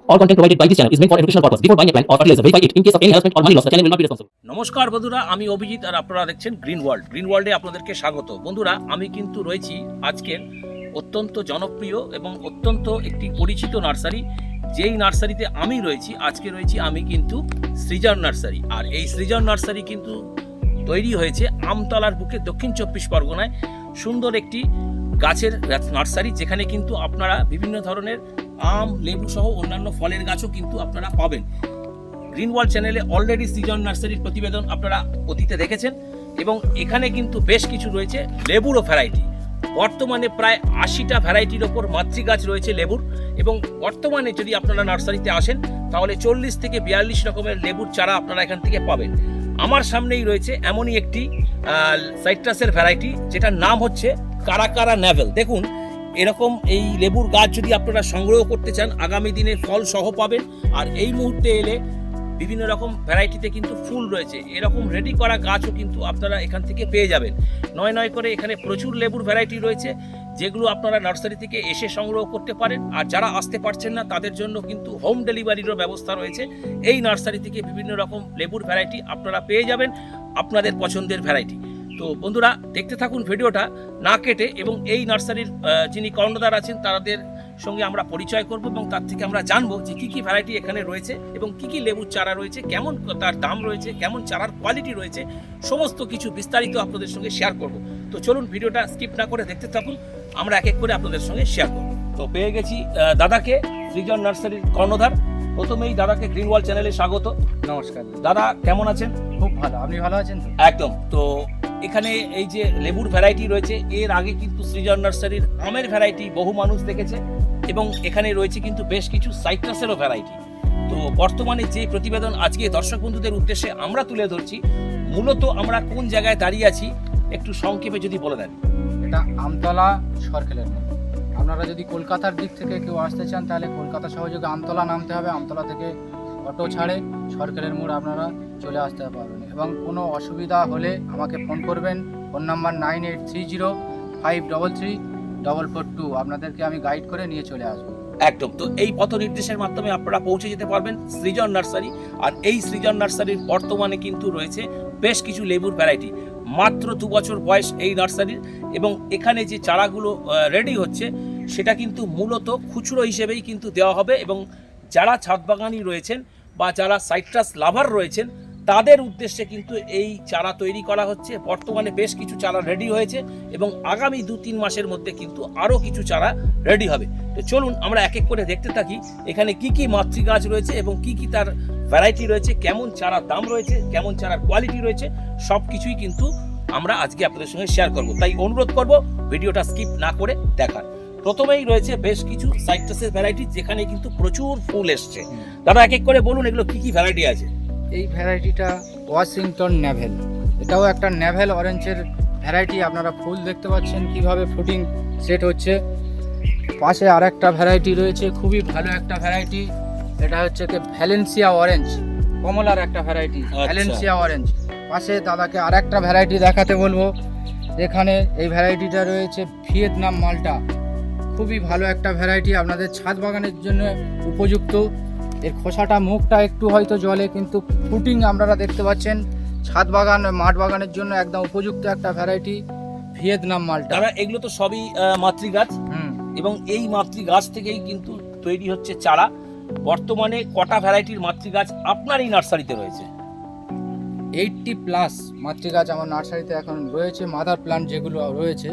All content provided by this channel is meant for educational purpose. Before buying a plant or fertilizer, verify it. In case of any harassment or money loss, the channel will not be responsible. নমস্কার বন্ধুরা, আমি অভিজিৎ আর আপনারা দেখছেন green ওয়ার্ল্ডে আপনাদেরকে স্বাগত। বন্ধুরা, আমি কিন্তু রয়েছি আজকের অত্যন্ত জনপ্রিয় এবং অত্যন্ত একটি পরিচিত নার্সারি। যেই নার্সারিতে আমি রয়েছি আমি কিন্তু সৃজন নার্সারি। আর এই সৃজন নার্সারি কিন্তু তৈরি হয়েছে আমতলার বুকে দক্ষিণ 24 পরগনায় সুন্দর একটি গাছের নার্সারি, যেখানে কিন্তু আপনারা বিভিন্ন ধরনের আম, লেবু সহ অন্যান্য ফলের গাছও কিন্তু আপনারা পাবেন। গ্রিন ওয়ার্ল্ড চ্যানেলে অলরেডি সৃজন নার্সারির প্রতিবেদন আপনারা অতীতে দেখেছেন এবং এখানে কিন্তু বেশ কিছু রয়েছে লেবুরও ভ্যারাইটি। বর্তমানে প্রায় 80টা ভ্যারাইটির ওপর মাতৃগাছ রয়েছে লেবুর, এবং বর্তমানে যদি আপনারা নার্সারিতে আসেন তাহলে 40 থেকে 42 রকমের লেবুর চারা আপনারা এখান থেকে পাবেন। আমার সামনেই রয়েছে এমনই একটি সাইট্রাসের ভ্যারাইটি, যেটার নাম হচ্ছে কারাকারা ন্যাভেল। দেখুন, এরকম এই লেবুর গাছ যদি আপনারা সংগ্রহ করতে চান, আগামী দিনে ফল সহ পাবেন। আর এই মুহূর্তে এলে বিভিন্ন রকম ভ্যারাইটিতে কিন্তু ফুল রয়েছে, এরকম রেডি করা গাছও কিন্তু আপনারা এখান থেকে পেয়ে যাবেন। নয় করে এখানে প্রচুর লেবুর ভ্যারাইটি রয়েছে, যেগুলো আপনারা নার্সারি থেকে এসে সংগ্রহ করতে পারেন। আর যারা আসতে পারছেন না তাদের জন্য কিন্তু হোম ডেলিভারিরও ব্যবস্থা রয়েছে। এই নার্সারি থেকে বিভিন্ন রকম লেবুর ভ্যারাইটি আপনারা পেয়ে যাবেন, আপনাদের পছন্দের ভ্যারাইটি। তো বন্ধুরা, দেখতে থাকুন ভিডিওটা না কেটে, এবং এই নার্সারির যিনি কর্ণধার আছেন তাদের সঙ্গে আমরা পরিচয় করব এবং তার থেকে আমরা জানবো যে কী কী ভ্যারাইটি এখানে রয়েছে এবং কী কী লেবুর চারা রয়েছে, কেমন তার দাম রয়েছে, কেমন চারার কোয়ালিটি রয়েছে, সমস্ত কিছু বিস্তারিত আপনাদের সঙ্গে শেয়ার করব। তো চলুন ভিডিওটা স্কিপ না করে দেখতে থাকুন, আমরা এক এক করে আপনাদের সঙ্গে শেয়ার করব। তো পেয়ে গেছি দাদাকে, সৃজন নার্সারির কর্ণধার। প্রথমেই দাদাকে গ্রিন ওয়ার্ল্ড চ্যানেলে স্বাগত। নমস্কার দাদা, কেমন আছেন? খুব ভালো, আপনি ভালো আছেন তো? একদম। তো এখানে এই যে লেবুর ভ্যারাইটি রয়েছে, এর আগে কিন্তু সৃজন নার্সারির আমের ভ্যারাইটি বহু মানুষ দেখেছে, এবং এখানে রয়েছে কিন্তু বেশ কিছু সাইট্রাসেরও ভ্যারাইটি। তো বর্তমানে যে প্রতিবেদন আজকে দর্শক বন্ধুদের উদ্দেশ্যে আমরা তুলে ধরছি, মূলত আমরা কোন জায়গায় দাঁড়িয়ে আছি একটু সংক্ষেপে যদি বলে দেন। এটা আমতলা সরকেলের মোড়। আপনারা যদি কলকাতার দিক থেকে কেউ আসতে চান তাহলে কলকাতা সহযোগে আমতলা নামতে হবে, আমতলা থেকে অটো ছাড়ে সরকেলের মোড় আপনারা চলে আসতে পারবেন। এবং কোনো অসুবিধা হলে আমাকে ফোন করবেন, ফোন নাম্বার 9830533442। আপনাদেরকে আমি গাইড করে নিয়ে চলে আসবো। একদম। তো এই পথ নির্দেশের মাধ্যমে আপনারা পৌঁছে যেতে পারবেন সৃজন নার্সারি। আর এই সৃজন নার্সারির বর্তমানে কিন্তু রয়েছে বেশ কিছু লেবুর ভ্যারাইটি। মাত্র 2 বছর বয়স এই নার্সারির, এবং এখানে যে চারাগুলো রেডি হচ্ছে সেটা কিন্তু মূলত খুচরো হিসেবেই কিন্তু দেওয়া হবে, এবং যারা ছাদ বাগানি রয়েছেন বা যারা সাইট্রাস লাভার রয়েছেন তাদের উদ্দেশ্যে কিন্তু এই চারা তৈরি করা হচ্ছে। বর্তমানে বেশ কিছু চারা রেডি হয়েছে এবং আগামী 2-3 মাসের মধ্যে কিন্তু আরও কিছু চারা রেডি হবে। তো চলুন আমরা এক এক করে দেখতে থাকি এখানে কি কি মাতৃগাছ রয়েছে এবং কি কি তার ভ্যারাইটি রয়েছে, কেমন চারার দাম রয়েছে, কেমন চারার কোয়ালিটি রয়েছে, সব কিছুই কিন্তু আমরা আজকে আপনাদের সঙ্গে শেয়ার করব। তাই অনুরোধ করব ভিডিওটা স্কিপ না করে দেখার। প্রথমেই রয়েছে বেশ কিছু সাইট্রাসের ভ্যারাইটি, যেখানে কিন্তু প্রচুর ফুল এসছে। দাদা, এক এক করে বলুন এগুলো কি কি ভ্যারাইটি আছে। এই ভ্যারাইটিটা ওয়াশিংটন ন্যাভেল, এটাও একটা ন্যাভেল অরেঞ্জের ভ্যারাইটি। আপনারা ফুল দেখতে পাচ্ছেন কিভাবে ফুটিং সেট হচ্ছে। পাশে আরেকটা ভ্যারাইটি রয়েছে, খুবই ভালো একটা ভ্যারাইটি। এটা হচ্ছে কি ভ্যালেন্সিয়া অরেঞ্জ, কমলার একটা ভ্যারাইটি, ভ্যালেন্সিয়া অরেঞ্জ। পাশে দাদাকে আরেকটা ভ্যারাইটি দেখাতে বলবো। এখানে এই ভ্যারাইটিটা রয়েছে ভিয়েতনাম মালটা, খুবই ভালো একটা ভ্যারাইটি, আপনাদের ছাদ বাগানের জন্য উপযুক্ত। এর খোসাটা মুখটা একটু হয়তো জলে, কিন্তু ফুটিং আপনারা দেখতে পাচ্ছেন। ছাদ বাগান, মাঠ বাগানের জন্য একদম উপযুক্ত একটা ভ্যারাইটি ভিয়েতনাম মালটা। দাদা, এগুলো তো সবই মাতৃগাছ, এবং এই মাতৃগাছ থেকেই কিন্তু তৈরি হচ্ছে চারা। বর্তমানে কটা ভ্যারাইটির মাতৃগাছ আপনার এই নার্সারিতে রয়েছে? 80+ মাতৃগাছ আমার নার্সারিতে এখন রয়েছে, মাদার প্লান্ট যেগুলো রয়েছে,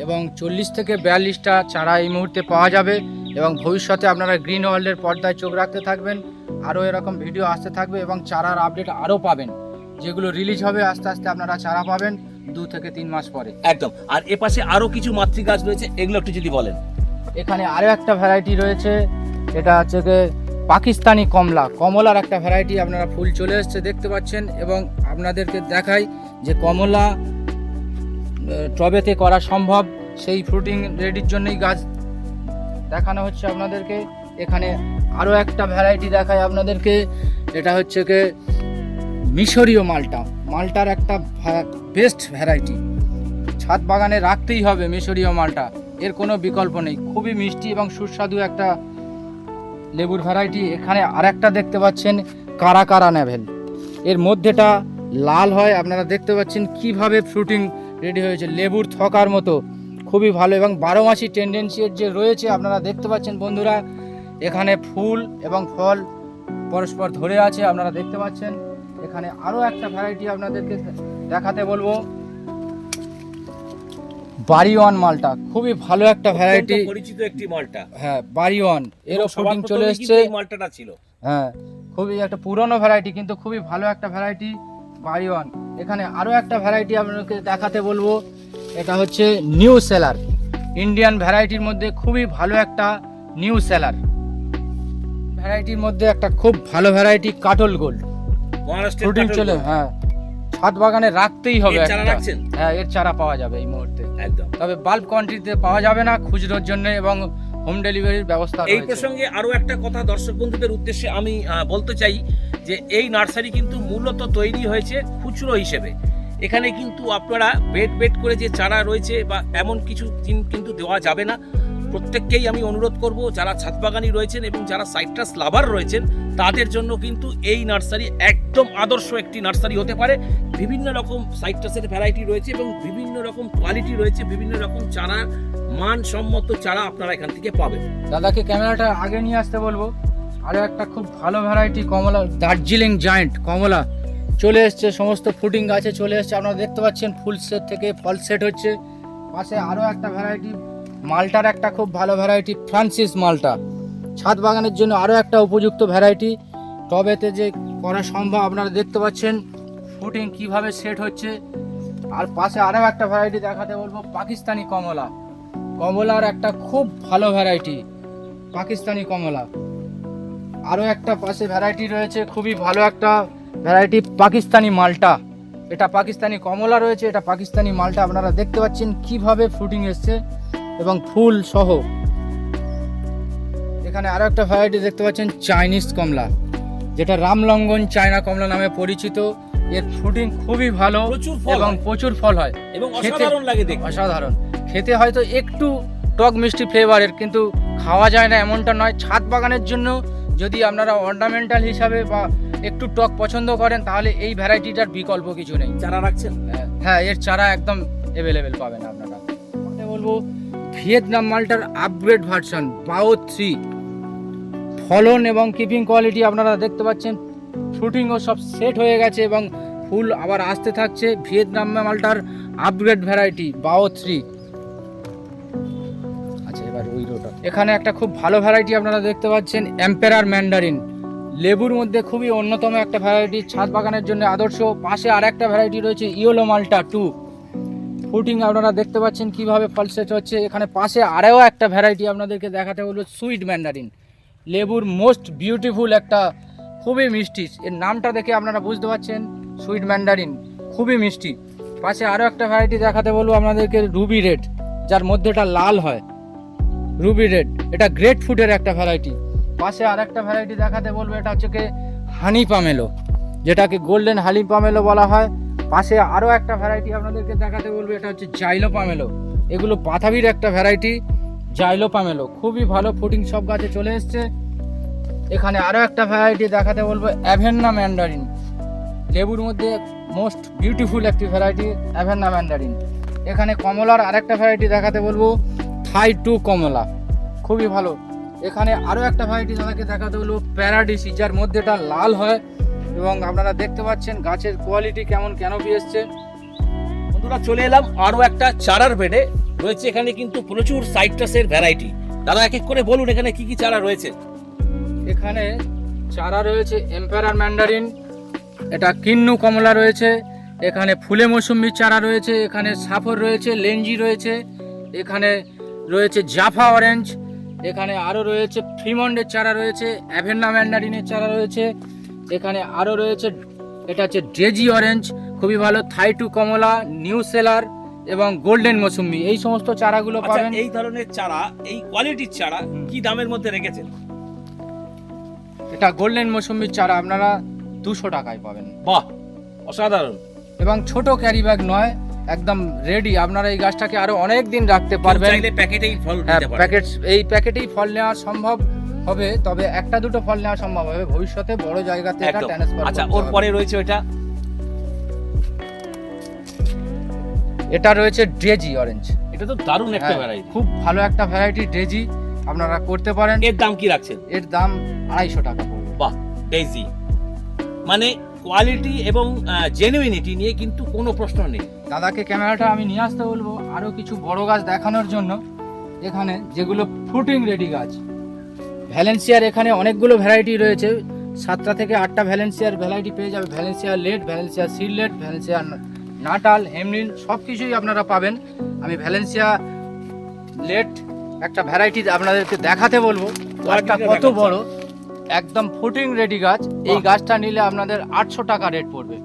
এবং 40 থেকে 42টা চারা এই মুহূর্তে পাওয়া যাবে। এবং ভবিষ্যতে আপনারা গ্রিন ওয়ার্ল্ডের পর্দায় চোখ রাখতে থাকবেন, আরও এরকম ভিডিও আসতে থাকবে এবং চারার আপডেট আরও পাবেন। যেগুলো রিলিজ হবে আস্তে আস্তে আপনারা চারা পাবেন 2 থেকে 3 মাস পরে। একদম। আর এপাশে আরও কিছু মাতৃগাছ রয়েছে, এগুলো একটু যদি বলেন। এখানে আরও একটা ভ্যারাইটি রয়েছে, এটা হচ্ছে যে পাকিস্তানি কমলার একটা ভ্যারাইটি। আপনারা ফুল চলে এসছে দেখতে পাচ্ছেন, এবং আপনাদেরকে দেখাই যে কমলা টবেতে করা সম্ভব, সেই ফ্রুটিং রেডির জন্যই গাছ দেখানো হচ্ছে আপনাদেরকে। এখানে আরও একটা ভ্যারাইটি দেখায় আপনাদেরকে, এটা হচ্ছে কি মিশরীয় মালটার একটা বেস্ট ভ্যারাইটি। ছাদ বাগানে রাখতেই হবে মিশরীয় মালটা, এর কোনো বিকল্প নেই। খুবই মিষ্টি এবং সুস্বাদু একটা লেবুর ভ্যারাইটি। এখানে আরেকটা দেখতে পাচ্ছেন কারা কারা নেভেল, এর মধ্যেটা লাল হয়, আপনারা দেখতে পাচ্ছেন কিভাবে ফ্রুটিং রেডি হয়েছে, লেবুর থকার মতো, খুবই ভালো এবং 12 মাসি টেন্ডেন্সি এর যে রয়েছে আপনারা দেখতে পাচ্ছেন বন্ধুরা। এখানে ফুল এবং ফল পরস্পর ধরে আছে, আপনারা দেখতে পাচ্ছেন। এখানে আরও একটা ভ্যারাইটি আপনাদেরকে দেখাতে বলবো, বাড়িওয়ান মালটা, খুবই ভালো একটা ভ্যারাইটি, অত্যন্ত পরিচিত একটি মালটা। হ্যাঁ বাড়িওয়ান, এরও ফ্রুটিং চলে এসছে। এই মালটাটা ছিল, হ্যাঁ খুবই একটা পুরনো ভ্যারাইটি কিন্তু খুবই ভালো একটা ভ্যারাইটি বাড়িওয়ান। এখানে আরও একটা ভ্যারাইটি আপনাকে দেখাতে বলবো, এটা হচ্ছে নিউ সেলার, ইন্ডিয়ান ভ্যারাইটির মধ্যে খুবই ভালো একটা নিউ সেলার ভ্যারাইটির মধ্যে একটা খুব ভালো ভ্যারাইটি কাটল গোল্ড, মহারাষ্ট্রের ফ্রুটিং কাটল চলে। গোল্ড। হ্যাঁ ছাদ বাগানে রাখতেই হবে এর চারা একটা। রাখছেন? হ্যাঁ এর চারা পাওয়া যাবে এই মুহূর্তে, একদম। তবে বাল্ক কোয়ান্টিটিতে পাওয়া যাবে না, খুচরোর জন্য এবং হোম ডেলিভারির ব্যবস্থা এই রয়েছে। প্রসঙ্গে আরো একটা কথা দর্শক বন্ধুদের উদ্দেশ্যে আমি বলতে চাই যে এই নার্সারি কিন্তু মূলত তৈরি হয়েছে খুচরো হিসেবে। এখানে কিন্তু আপনারা বেড করে যে চারা রয়েছে বা এমন কিছু কিন্তু দেওয়া যাবে না। প্রত্যেককেই আমি অনুরোধ করব, যারা ছাদবাগানি রয়েছেন এবং যারা সাইট্রাস লাভার রয়েছেন তাদের জন্য কিন্তু এই নার্সারি একদম আদর্শ একটি নার্সারি হতে পারে। বিভিন্ন রকম সাইট্রাসের ভ্যারাইটি রয়েছে এবং বিভিন্ন রকম কোয়ালিটি রয়েছে, বিভিন্ন রকম চারা, মানসম্মত চারা আপনারা এখান থেকে পাবেন। দাদাকে ক্যামেরাটা আগে নিয়ে আসতে বলবো। আরও একটা খুব ভালো ভ্যারাইটি কমলা, দার্জিলিং জায়েন্ট কমলা চলে এসছে, সমস্ত ফ্রুটিং গাছে চলে এসছে, আপনারা দেখতে পাচ্ছেন ফুল সেট থেকে ফল সেট হচ্ছে। পাশে আরও একটা ভ্যারাইটি মালটার একটা খুব ভালো ভ্যারাইটি ফ্রান্সিস মালটা, ছাদ বাগানের জন্য আরও একটা উপযুক্ত ভ্যারাইটি, টবেতে যে করা সম্ভব। আপনারা দেখতে পাচ্ছেন ফ্রুটিং কিভাবে সেট হচ্ছে। আর পাশে আরও একটা ভ্যারাইটি দেখাতে বলবো, পাকিস্তানি কমলা, কমলার একটা খুব ভালো ভ্যারাইটি পাকিস্তানি কমলা। আরও একটা পাশে ভ্যারাইটি রয়েছে খুবই ভালো একটা ভ্যারাইটি পাকিস্তানি মালটা, এটা পাকিস্তানি কমলা রয়েছে, এটা পাকিস্তানি মালটা। আপনারা দেখতে পাচ্ছেন কিভাবে ফ্রুটিং এসছে এবং ফুল সহ। এখানে আরও একটা ভ্যারাইটি দেখতে পাচ্ছেন চাইনিজ কমলা, যেটা রামলঙ্গন চায়না কমলা নামে পরিচিত। এর ফ্রুটিং খুবই ভালো প্রচুর ফল এবং হয়। প্রচুর ফল হয় এবং খেতে অসাধারণ লাগে দেখতে। অসাধারণ, খেতে হয়তো একটু টক মিষ্টি ফ্লেভারের, কিন্তু খাওয়া যায় না এমনটা নয়। ছাদ বাগানের জন্য যদি আপনারা অর্নামেন্টাল হিসাবে বা একটু টক পছন্দ করেন তাহলে এই ভ্যারাইটিটার বিকল্প কিছু নেই। চারা রাখছেন? হ্যাঁ এর চারা একদম অ্যাভেলেবেল পাবেন আপনারা। আমি বলবো ভিয়েতনাম মালটার আপগ্রেড ভার্সন বাও 3, ফলন এবং কিপিং কোয়ালিটি আপনারা দেখতে পাচ্ছেন, ফ্রুটিংও সব সেট হয়ে গেছে এবং ফুল আবার আসতে থাকছে। ভিয়েতনাম মালটার আপগ্রেড ভ্যারাইটি বাও 3। আচ্ছা এবার ওই রোটা, এখানে একটা খুব ভালো ভ্যারাইটি আপনারা দেখতে পাচ্ছেন এম্পেরার ম্যান্ডারিন, লেবুর মধ্যে খুবই অন্যতম একটা ভ্যারাইটি, ছাদ বাগানের জন্য আদর্শ। পাশে আর একটা ভ্যারাইটি রয়েছে ইয়েলো মালটা 2, ফ্রুটিং আপনারা দেখতে পাচ্ছেন কিভাবে ফল সেট হচ্ছে। এখানে পাশে আরও একটা ভ্যারাইটি আপনাদেরকে দেখাতে বলবো, সুইট ম্যান্ডারিন, লেবুর মোস্ট বিউটিফুল একটা, খুবই মিষ্টি, এর নামটা দেখে আপনারা বুঝতে পারছেন সুইট ম্যান্ডারিন, খুবই মিষ্টি। পাশে আরও একটা ভ্যারাইটি দেখাতে বলবো আপনাদেরকে, রুবি রেড, যার মধ্যেটা লাল হয়, রুবি রেড, এটা গ্রেট ফুডের একটা ভ্যারাইটি। পাশে আর একটা ভ্যারাইটি দেখাতে বলবো, এটা হচ্ছে কি হানি পামেলো, যেটাকে গোল্ডেন হানি পামেলো বলা হয়। পাশে আরও একটা ভ্যারাইটি আপনাদেরকে দেখাতে বলবো, এটা হচ্ছে জাইলো পামেলো, এগুলো বাতাবির একটা ভ্যারাইটি জাইলো পামেলো, খুবই ভালো, ফ্রুটিং সব গাছে চলে এসছে। এখানে আরও একটা ভ্যারাইটি দেখাতে বলবো অ্যাভেন্না ম্যান্ডারিন, লেবুর মধ্যে মোস্ট বিউটিফুল একটি ভ্যারাইটি অ্যাভেন্না ম্যান্ডারিন। এখানে কমলার আরেকটা ভ্যারাইটি দেখাতে বলবো, থাই 2 কমলা, খুবই ভালো। এখানে আরও একটা ভ্যারাইটি দাদাকে দেখাতে বলবো, প্যারাডিসি, যার মধ্যেটা লাল হয় এবং আপনারা দেখতে পাচ্ছেন গাছের কোয়ালিটি কেমন, ক্যানোপি এসছে। বন্ধুরা চলে এলাম আরো একটা চারার বেডে, রয়েছে এখানে কিন্তু প্রচুর সাইট্রাসের ভ্যারাইটি। দাদা এক এক করে বলুন এখানে কি কি চারা রয়েছে। এখানে চারা রয়েছে এম্পায়ার ম্যান্ডারিন, এটা কিন্নু কমলা রয়েছে, এখানে ফুলে মৌসুম্বির চারা রয়েছে, এখানে সাফর রয়েছে, লেঞ্জি রয়েছে, এখানে রয়েছে জাফা অরেঞ্জ, এখানে আরও রয়েছে ফ্রিমন্ডের চারা রয়েছে, অ্যাভেন্না ম্যান্ডারিনের চারা রয়েছে, এখানে আরও রয়েছে, এটা হচ্ছে ডেজি অরেঞ্জ, খুবই ভালো, থাই 2 কমলা, নিউ সেলার এবং গোল্ডেন মৌসুম্বি, এই সমস্ত চারাগুলো আচ্ছা, পাবেন। এই ধরনের চারা, এই কোয়ালিটির চারা কি দামের মধ্যে রেখেছেন? এটা গোল্ডেন মৌসুম্বির চারা আপনারা 200 টাকায় পাবেন। বাহ, অসাধারণ। এবং ছোট ক্যারি ব্যাগ নয়, একদম রেডি, আপনারা এই গাছটাকে আরো অনেক দিন রাখতে পারবেন। চাইলে প্যাকেটেই ফল হ্যাঁ দিতে পারেন। প্যাকেট, এই প্যাকেটেই ফল নেওয়া সম্ভব, হবে, তবে একটা দুটো ফল নেওয়া সম্ভব হবে, ভবিষ্যতে বড় জায়গাতে এটা একদম। ট্রান্সফার আচ্ছা, ওর পরে রয়েছে ওইটা, এটা রয়েছে ড্রেজি অরেঞ্জ। এটা তো দারুণ একটা হ্যাঁ, ভ্যারাইটি। খুব ভালো একটা ভ্যারাইটি ড্রেজি, আপনারা করতে পারেন। এর দাম কি রাখছেন? এর দাম 250 টাকা পড়বে। বাহ, ডেইজি মানে কোয়ালিটি এবং জেনুইনিটি নিয়ে কিন্তু কোনো প্রশ্ন নেই। দাদাকে ক্যামেরাটা আমি নিয়ে আসতে বলবো আরো কিছু বড় গাছ দেখানোর জন্য, এখানে যেগুলো ফ্রুটিং রেডি গাছ। ভ্যালেন্সিয়ার এখানে অনেকগুলো ভ্যারাইটি রয়েছে, 7টা থেকে 8টা ভ্যালেন্সিয়ার ভ্যারাইটি পেয়ে যাবে। ভ্যালেন্সিয়া লেট, ভ্যালেন্সিয়া সিডলেট, ভ্যালেন্সিয়া নাটাল, হেমলিন সব কিছুই আপনারা পাবেন। আমি ভ্যালেন্সিয়া লেট একটা ভ্যারাইটি আপনাদেরকে দেখাতে বলবো, গাছটা কত বড়, একদম ফুটিং রেডি গাছ। এই গাছটা নিলে আপনাদের 800 টাকা রেট পড়বে,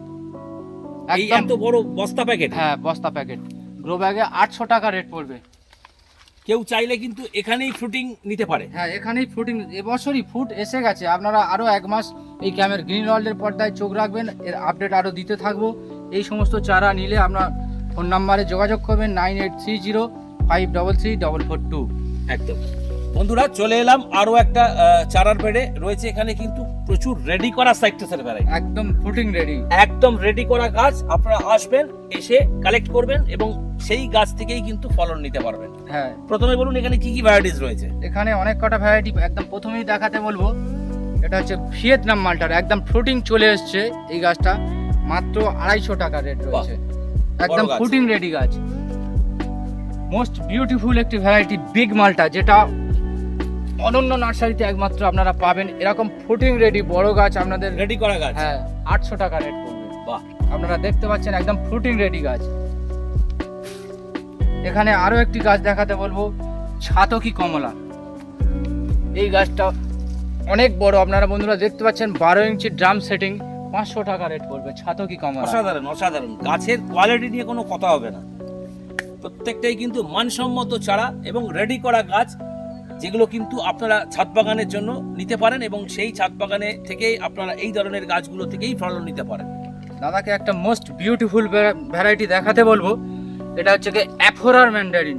এই একদম। এত বড় বস্তা প্যাকেট? হ্যাঁ, বস্তা প্যাকেট গ্রো ব্যাগে 800 টাকা রেট পড়বে। কেউ চাইলে কিন্তু এখানেই ফ্রুটিং নিতে পারে। হ্যাঁ, এখানেই ফুটিং, এবছরই ফুট এসে গেছে। আপনারা আরো 1 মাস এই ক্যামের গ্রিন ওয়ার্ল্ডের পর্দায় চোখ রাখবেন, এর আপডেট আরো দিতে থাকবো। এই সমস্ত চারা নিলে আপনার ফোন নাম্বারে যোগাযোগ করবেন 9830533442। একদম। বন্ধুরা, চলে এলাম আরো একটা চারার বেডে। রয়েছে এখানে কিন্তু প্রচুর রেডি করা সাইট্রাসের ভ্যারাইটি, একদম ফুটিং রেডি, একদম রেডি করা গাছ। আপনারা আসবেন, এসে কালেক্ট করবেন এবং সেই গাছ থেকেই কিন্তু ফলন নিতে পারবেন। হ্যাঁ, প্রথমে বলুন এখানে কি কি ভ্যারাইটিস রয়েছে? এখানে অনেক কটা ভ্যারাইটি একদম প্রথমেই দেখাতে বলবো। এটা হচ্ছে ভিয়েতনাম মালটার, একদম ফ্রুটিং চলে এসছে। এই গাছটা মাত্র 250 টাকা রেট রয়েছে, একদম গাছ। ফুটিং রেডি গাছ। মোস্ট বিউটিফুল একটি ভ্যারাইটি বিগ মালটা, যেটা অনন্য নার্সারিতে একমাত্র আপনারা পাবেন। এরকম ফুটিং রেডি বড় গাছ আপনাদের, রেডি করা গাছ। হ্যাঁ, 800 টাকা রেট পড়বে। বাহ, আপনারা দেখতে পাচ্ছেন একদম ফ্রুটিং রেডি গাছ। এখানে আরো একটি গাছ দেখাতে বলবো, ছাতকি কমলা। এই গাছটা অনেক বড়, আপনারা বন্ধুরা দেখতে পাচ্ছেন, 12 ইঞ্চি ড্রাম সেটিং, 500 টাকা রেট পড়বে ছাতকি কমলা। অসাধারণ অসাধারণ। গাছের কোয়ালিটি নিয়ে কোনো কথা হবে না, প্রত্যেকটাই কিন্তু মানসম্মত চারা এবং রেডি করা গাছ, যেগুলো কিন্তু আপনারা ছাদ বাগানের জন্য নিতে পারেন এবং সেই ছাদ বাগানে থেকে আপনারা এই ধরনের গাছগুলো থেকেই ফলন নিতে পারেন। দাদাকে একটা মোস্ট বিউটিফুল ভ্যারাইটি দেখাতে বলবো। এটা হচ্ছে কি অ্যাফোরার ম্যান্ডারিন,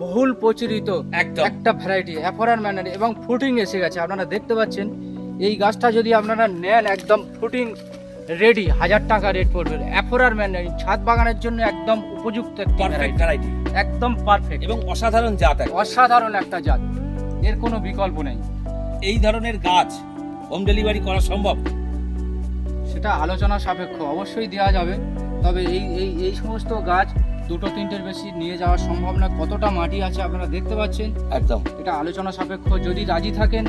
বহুল প্রচলিত একদম। একটা ভ্যারাইটি অ্যাফোরার ম্যান্ডারিন, এবং ফ্রুটিং এসে গেছে। আপনারা দেখতে পাচ্ছেন এই গাছটা যদি আপনারা নেন, একদম ফ্রুটিং রেডি, 1000 টাকা রেট পড়বে। অ্যাফোরার ম্যান্ডারিন ছাদ বাগানের জন্য একদম উপযুক্ত একটি পারফেক্ট ভ্যারাইটি, ভ্যারাইটি একদম পারফেক্ট এবং অসাধারণ জাত। অসাধারণ একটা জাত, এর কোনো বিকল্প নেই। এই ধরনের গাছ হোম ডেলিভারি করা সম্ভব? সেটা আলোচনা সাপেক্ষ, অবশ্যই দেওয়া যাবে, তবে এই সমস্ত গাছ 2-3টের বেশি নিয়ে যাওয়া সম্ভব না। কতটা মাটি আছে আপনারা দেখতে পাচ্ছেন, একদম এটা আলোচনা সাপেক্ষ। যদি রাজি থাকেন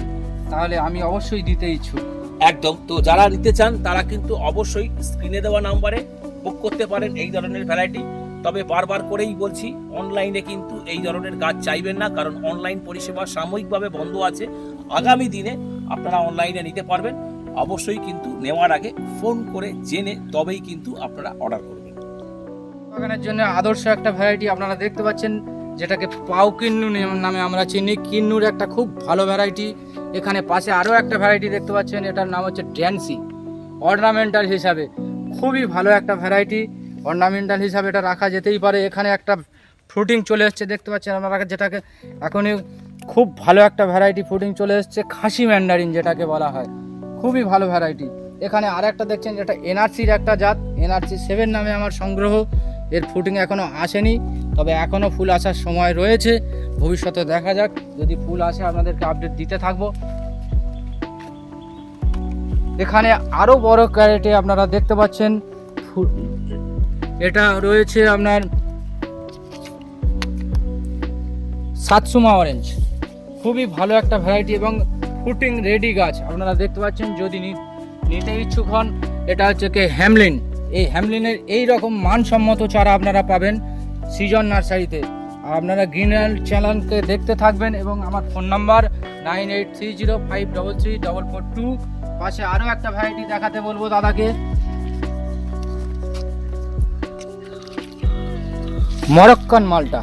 তাহলে আমি অবশ্যই দিতে ইচ্ছুক। একদম। তো যারা নিতে চান তারা কিন্তু অবশ্যই স্ক্রিনে দেওয়া নাম্বারে বুক করতে পারেন এই ধরনের ভ্যারাইটি। তবে বারবার করেই বলছি, অনলাইনে কিন্তু এই ধরনের গাছ চাইবেন না, কারণ অনলাইন পরিষেবা সাময়িকভাবে বন্ধ আছে। আগামী দিনে আপনারা অনলাইনে নিতে পারবেন। অবশ্যই কিন্তু নেওয়ার আগে ফোন করে জেনে তবেই কিন্তু আপনারা অর্ডার করবেন। বাগানের জন্য আদর্শ একটা ভ্যারাইটি আপনারা দেখতে পাচ্ছেন, যেটাকে পাউ কিন্নু নামে আমরা চিনি। কিন্নুর একটা খুব ভালো ভ্যারাইটি। এখানে পাশে আরও একটা ভ্যারাইটি দেখতে পাচ্ছেন, এটার নাম হচ্ছে ড্যান্সি। অর্নামেন্টাল হিসাবে খুবই ভালো একটা ভ্যারাইটি, অর্নামেন্টাল হিসাবে এটা রাখা যেতেই পারে। এখানে একটা ফ্রুটিং চলে এসছে দেখতে পাচ্ছেন আপনারা, যেটাকে এখনই খুব ভালো একটা ভ্যারাইটি ফ্রুটিং চলে এসছে, খাসি ম্যান্ডারিন যেটাকে বলা হয়, খুবই ভালো ভ্যারাইটি। এখানে আর একটা দেখছেন, যেটা এনআরসির একটা জাত, এনআরসি 7 নামে আমার সংগ্রহ। এর ফুটিং এখনও আসেনি, তবে এখনও ফুল আসার সময় রয়েছে। ভবিষ্যতে দেখা যাক, যদি ফুল আসে আপনাদেরকে আপডেট দিতে থাকবো। এখানে আরও বড় ক্যারেটে আপনারা দেখতে পাচ্ছেন, এটা রয়েছে আপনার সাতসুমা অরেঞ্জ, খুবই ভালো একটা ভ্যারাইটি এবং ফুটিং রেডি গাছ আপনারা দেখতে পাচ্ছেন। যদি নিতে ইচ্ছুক হন, এটা হচ্ছে কি হ্যামলিন। এই হ্যামলিনের এই রকম মানসম্মত চারা আপনারা পাবেন সিজন নার্সারিতে। আর আপনারা গ্রিন ওয়ার্ল্ড চ্যানেলকে দেখতে থাকবেন এবং আমার ফোন নাম্বার 9830533442। পাশে আরও একটা ভ্যারাইটি দেখাতে বলবো দাদাকে, মরক্কান মালটা,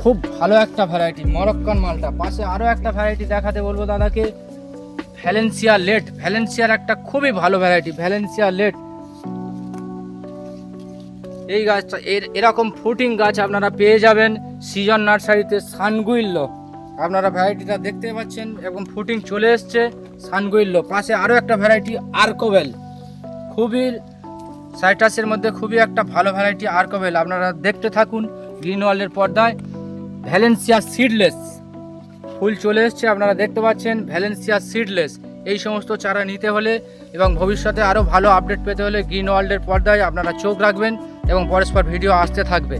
খুব ভালো একটা ভ্যারাইটি মরক্কান মালটা। পাশে আরও একটা ভ্যারাইটি দেখাতে বলবো দাদাকে, ভ্যালেন্সিয়া লেট। ভ্যালেন্সিয়ার একটা খুবই ভালো ভ্যারাইটি ভ্যালেন্সিয়া লেট। এই গাছটা এরকম ফ্রুটিং গাছ আপনারা পেয়ে যাবেন সিজন নার্সারিতে। সানগুইল্লো আপনারা ভ্যারাইটিটা দেখতে পাচ্ছেন এবং ফুটিং চলে এসছে। সানগুইল্লো পাশে আরও একটা ভ্যারাইটি আর্কোবেল, খুবই সাইট্রাসের মধ্যে খুবই একটা ভালো ভ্যারাইটি আর্কোবেল। আপনারা দেখতে থাকুন গ্রিন ওয়ার্ল্ডের পর্দায়। ভ্যালেন্সিয়া সিডলেস ফুল চলে এসছে, আপনারা দেখতে পাচ্ছেন ভ্যালেন্সিয়া সিডলেস। এই সমস্ত চারা নিতে হলে এবং ভবিষ্যতে আরও ভালো আপডেট পেতে হলে গ্রিন ওয়ার্ল্ডের পর্দায় আপনারা চোখ রাখবেন এবং পরস্পর ভিডিও আসতে থাকবে।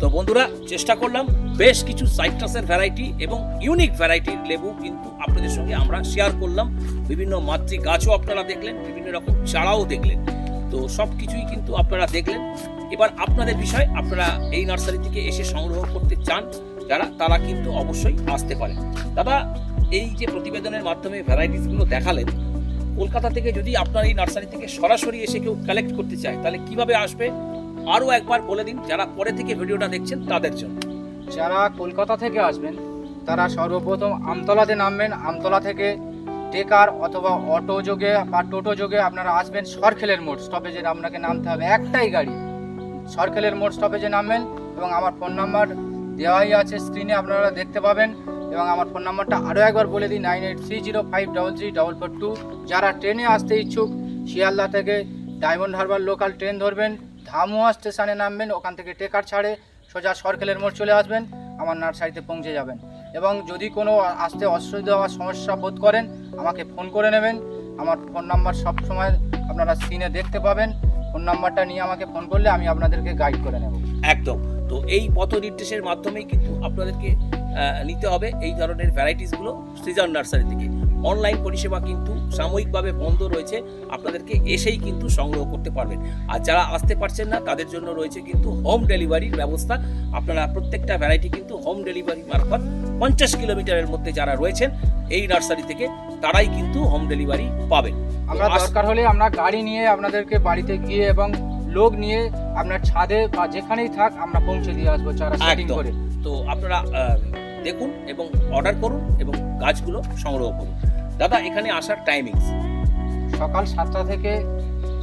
তো বন্ধুরা, চেষ্টা করলাম বেশ কিছু সাইট্রাসের ভ্যারাইটি এবং ইউনিক ভ্যারাইটির লেবু কিন্তু আপনাদের সঙ্গে আমরা শেয়ার করলাম। বিভিন্ন মাতৃ গাছও আপনারা দেখলেন, বিভিন্ন রকম চারাও দেখলেন। তো সব কিছুই কিন্তু আপনারা দেখলেন। এবার আপনাদের বিষয়, আপনারা এই নার্সারি থেকে এসে সংগ্রহ করতে চান যারা, তারা কিন্তু অবশ্যই আসতে পারেন। দাদা, এই যে প্রতিবেদনের মাধ্যমে ভ্যারাইটিসগুলো দেখালেন, কলকাতা থেকে যদি আপনার এই নার্সারি থেকে সরাসরি এসে কেউ কালেক্ট করতে চায় তাহলে কিভাবে আসবে আরও একবার বলে দিন, যারা পরে থেকে ভিডিওটা দেখছেন তাদের জন্য। যারা কলকাতা থেকে আসবেন তারা সর্বপ্রথম আমতলাতে নামবেন। আমতলা থেকে টেকার অথবা অটো যোগে বা টোটো যোগে আপনারা আসবেন সরখেলের মোড় স্টপেজে। আপনাকে নামতে হবে, একটাই গাড়ি, সরখেলের মোড় স্টপেজে নামবেন। এবং আমার ফোন নাম্বার দেওয়াই আছে স্ক্রিনে, আপনারা দেখতে পাবেন। এবং আমার ফোন নাম্বারটা আরও একবার বলে দিই, 9830533442। যারা ট্রেনে আসতে ইচ্ছুক, শিয়ালদা থেকে ডায়মন্ড হারবার লোকাল ট্রেন ধরবেন, ধামুয়া স্টেশনে নামবেন, ওখান থেকে টেকার ছাড়ে সোজা সরখেলের মোড় চলে আসবেন, আমার নার্সারিতে পৌঁছে যাবেন। এবং যদি কোনো আসতে অসুবিধা বা সমস্যা বোধ করেন আমাকে ফোন করে নেবেন। আমার ফোন নাম্বার সব সময় আপনারা স্ক্রিনে দেখতে পাবেন। ফোন নাম্বারটা নিয়ে আমাকে ফোন করলে আমি আপনাদেরকে গাইড করে নেব। একদম। তো এই পথ নির্দেশের মাধ্যমেই কিন্তু আপনাদেরকে নিতে হবে এই ধরনের ভ্যারাইটিসগুলো সৃজন নার্সারি থেকে। অনলাইন পরিষেবা কিন্তু সাময়িকভাবে বন্ধ রয়েছে, আপনাদেরকে এসেই কিন্তু সংগ্রহ করতে পারবেন। আর যারা আসতে পারছেন না তাদের জন্য রয়েছে কিন্তু হোম ডেলিভারির ব্যবস্থা। আপনারা প্রত্যেকটা ভ্যারাইটি কিন্তু হোম ডেলিভারি মারফত 50 কিলোমিটারের মধ্যে যারা রয়েছেন এই নার্সারি থেকে তারাই কিন্তু হোম ডেলিভারি পাবেন। আমরা দরকার হলে আমরা গাড়ি নিয়ে আপনাদেরকে বাড়িতে গিয়ে এবং লোক নিয়ে আপনার ছাদে বা যেখানেই থাক আমরা পৌঁছে দিয়ে আসবো চারা সেটিং করে। তো আপনারা দেখুন এবং অর্ডার করুন এবং গাছগুলো সংগ্রহ করুন। দাদা, এখানে আসার টাইমিংস? সকাল 7টা থেকে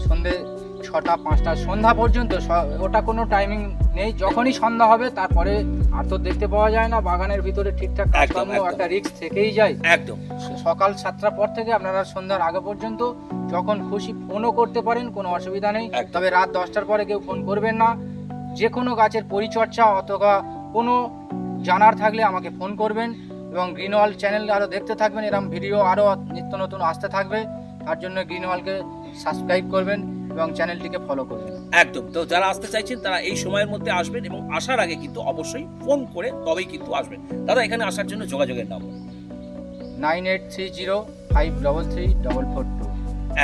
সন্ধে 6টা 5টা সন্ধ্যা পর্যন্ত, ওটা কোনো টাইমিং নেই। যখনই সন্ধ্যা হবে তারপরে আর তো দেখতে পাওয়া যায় না, বাগানের ভিতরে ঠিকঠাক কাজকর্ম একটা রিস্ক থেকেই যায়। একদম। সকাল 7টার পর থেকে আপনারা সন্ধ্যার আগে পর্যন্ত যখন খুশি ফোনও করতে পারেন, কোনো অসুবিধা নেই। তবে রাত 10টার পরে কেউ ফোন করবেন না। যে কোনো গাছের পরিচর্যা অথবা কোনো জানার থাকলে আমাকে ফোন করবেন। এবং গ্রিন ওয়ার্ল্ড চ্যানেল আরও দেখতে থাকবেন, এরকম ভিডিও আরও নিত্য নতুন আসতে থাকবে। তার জন্য গ্রিন ওয়ার্ল্ডকে সাবস্ক্রাইব করবেন এবং চ্যানেলটিকে ফলো করবেন। একদম। তো যারা আসতে চাইছেন তারা এই সময়ের মধ্যে আসবেন এবং আসার আগে কিন্তু অবশ্যই ফোন করে তবেই কিন্তু আসবেন। দাদা, এখানে আসার জন্য যোগাযোগের নাম্বার 9830533442।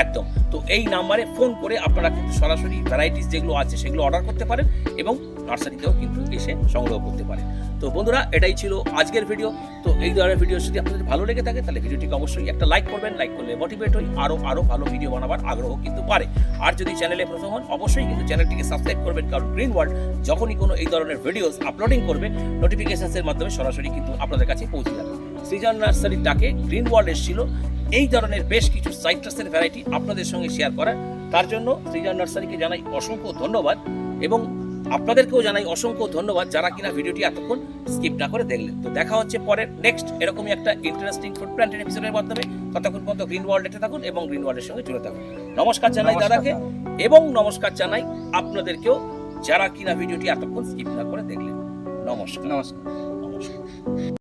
একদম। তো এই নাম্বারে ফোন করে আপনারা কিন্তু সরাসরি ভ্যারাইটিস যেগুলো আছে সেগুলো অর্ডার করতে পারেন এবং নার্সারিতেও কিন্তু এসে সংগ্রহ করতে পারেন। তো বন্ধুরা, এটাই ছিল আজকের ভিডিও। তো এই ধরনের ভিডিও যদি আপনাদের ভালো লেগে থাকে তাহলে ভিডিওটিকে অবশ্যই একটা লাইক করবেন। লাইক করলে মোটিভেট হই, আরও ভালো ভিডিও বানাবার আগ্রহ কিন্তু বাড়ে। আর যদি চ্যানেলে প্রথম হন অবশ্যই কিন্তু চ্যানেলটিকে সাবস্ক্রাইব করবেন, কারণ গ্রিন ওয়ার্ল্ড যখনই কোনো এই ধরনের ভিডিওস আপলোডিং করবে নোটিফিকেশনসের মাধ্যমে সরাসরি কিন্তু আপনাদের কাছে পৌঁছে যাবে। সৃজন নার্সারির ডাকে গ্রিন ওয়ার্ল্ড এসেছিল এই ধরনের বেশ কিছু সাইট্রাসের ভ্যারাইটি আপনাদের সঙ্গে শেয়ার করার। তার জন্য সৃজন নার্সারিকে জানাই অসংখ্য ধন্যবাদ এবং আপনাদেরকেও জানাই অসংখ্য ধন্যবাদ যারা কিনা ভিডিওটি এতক্ষণ স্কিপ না করে দেখলেন। তো দেখা হচ্ছে পরের নেক্সট এরকমই একটা ইন্টারেস্টিং ফুড প্ল্যান্টের এপিসোডের মাধ্যমে। ততক্ষণ পর্যন্ত গ্রিন ওয়ার্ল্ডে থাকুন এবং গ্রিন ওয়ার্ল্ডের সঙ্গে জুড়ে থাকুন। নমস্কার জানাই দাদাকে এবং নমস্কার জানাই আপনাদেরকেও যারা কিনা ভিডিওটি এতক্ষণ স্কিপ না করে দেখলেন। নমস্কার। নমস্কার।